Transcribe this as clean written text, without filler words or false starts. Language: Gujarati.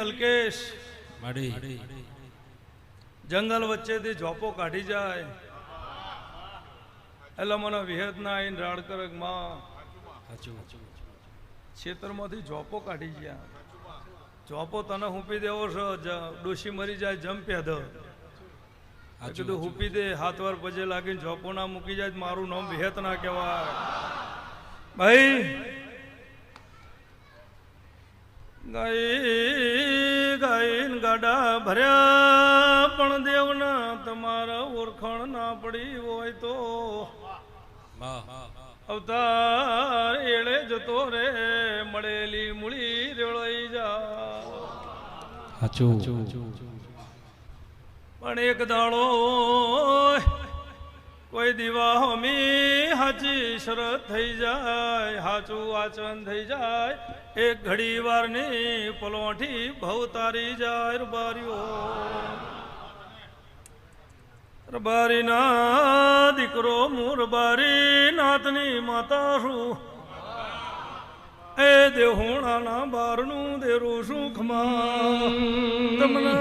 હલકેશ જંગલ વચ્ચેથી ઝોપો કાઢી જાય એટલે મને વિહેત ના આવીને રાડ કરે માં ખેતરમાંથી ઝોપો કાઢી ગયા. ઝોપો તને હુંપી દેવો છો, ડોશી મરી જાય જમ પેદ કીધું હુંપી દે. 7 વાર પજે લાગીને ઝોપો ના મૂકી જાય મારું નામ વિહેત ના કહેવાય. ભાઈ ગાઈને ગાડા ભર્યા પણ દેવના તમારા ઓળખાણ ના પડી હોય તો અવતાર એળે જતો રે મળેલી મૂળી રેળાઈ જા. પણ એક દાડો કોઈ દીવા હમી હાચી શરત થઈ જાય, હાચું વાચન થઈ જાય, એક ઘડી વારની પલોઠી ભવ તારી જાય. રબારી ના દીકરો હું રબારી નાથની માતા છું. એ દેહોણાના બારનું દેરું સુખમાં તમને